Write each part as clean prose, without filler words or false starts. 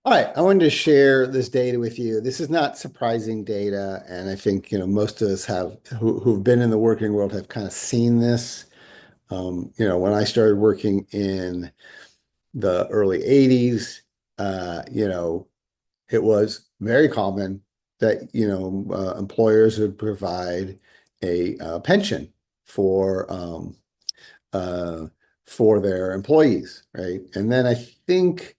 All right, I wanted to share this data with you. This is not surprising data, and I think most of us who've been in the working world have kind of seen this. When I started working in the early '80s, it was very common that employers would provide a pension for uh, for their employees, right? And then I think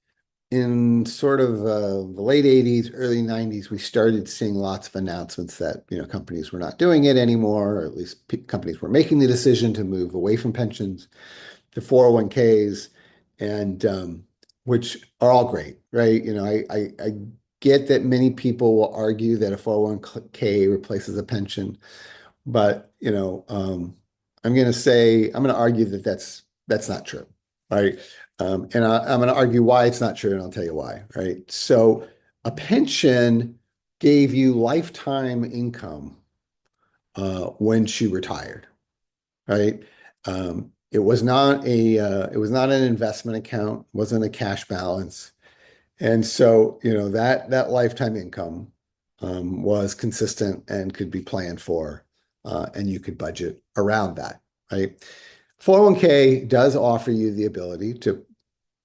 in sort of the late '80s, early '90s, we started seeing lots of announcements that companies were not doing it anymore, or at least companies were making the decision to move away from pensions to 401ks, and which are all great, right? I get that many people will argue that a 401k replaces a pension, but I'm going to argue that that's not true, right? I'm going to argue why it's not true, and I'll tell you why, right? So a pension gave you lifetime income when she retired, right? It was not an investment account, wasn't a cash balance, and so that lifetime income was consistent and could be planned for, and you could budget around that, right? 401k does offer you the ability to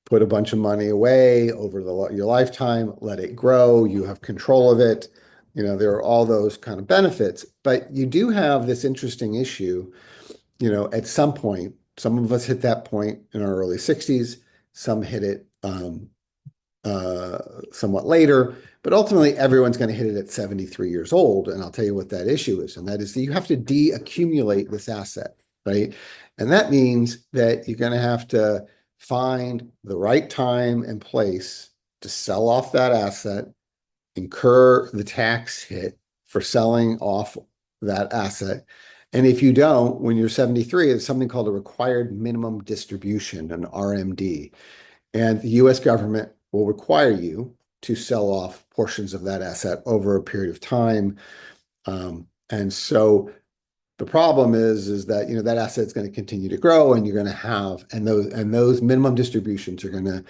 put a bunch of money away over your lifetime, let it grow, you have control of it. There are all those kind of benefits, but you do have this interesting issue. At some point, some of us hit that point in our early 60s, some hit it uh, somewhat later, but ultimately everyone's going to hit it at 73 years old. And I'll tell you what that issue is, and that is that you have to deaccumulate this asset, right? And that means that you're going to have to find the right time and place to sell off that asset, incur the tax hit for selling off that asset. And if you don't, when you're 73, it's something called a required minimum distribution, an RMD. And the US government will require you to sell off portions of that asset over a period of time. And so the problem is that that asset's going to continue to grow, and you're going to have and those minimum distributions are going to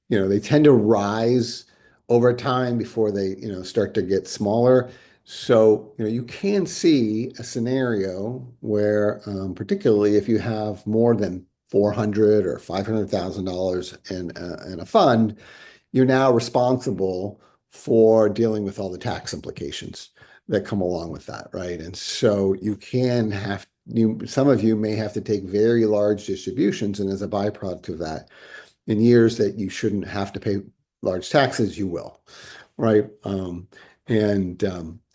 they tend to rise over time before they start to get smaller. So you can see a scenario where, particularly if you have more than 400 or $500,000 in a fund, you're now responsible for dealing with all the tax implications that come along with that, right? And so some of you may have to take very large distributions, and as a byproduct of that, in years that you shouldn't have to pay large taxes, you will, right?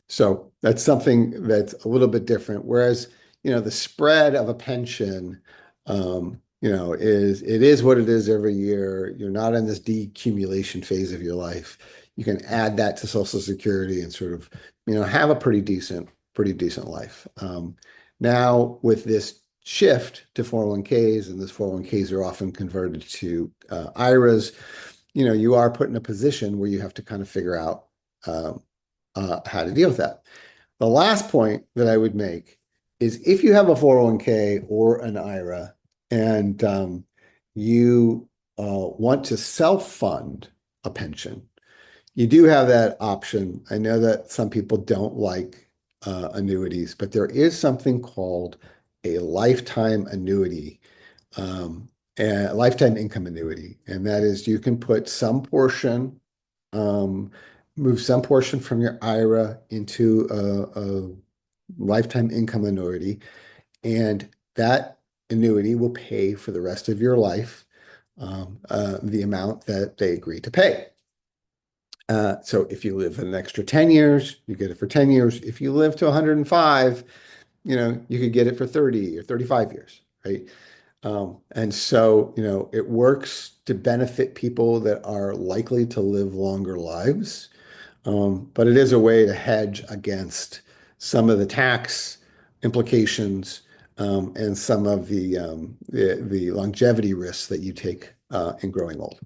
So that's something that's a little bit different. Whereas, the spread of a pension, it is what it is every year. You're not in this decumulation phase of your life. You can add that to Social Security and sort of, have a pretty decent life. Now with this shift to 401ks, and this 401ks are often converted to IRAs, you are put in a position where you have to kind of figure out uh, how to deal with that. The last point that I would make is if you have a 401k or an IRA and you want to self-fund a pension, you do have that option. I know that some people don't like annuities, but there is something called a lifetime annuity, a lifetime income annuity. And that is you can put some portion, um, move some portion from your IRA into a lifetime income annuity, and that annuity will pay for the rest of your life the amount that they agree to pay. So if you live an extra 10 years, you get it for 10 years. If you live to 105, you could get it for 30 or 35 years, right? And so, it works to benefit people that are likely to live longer lives. But it is a way to hedge against some of the tax implications, and some of the longevity risks that you take in growing old.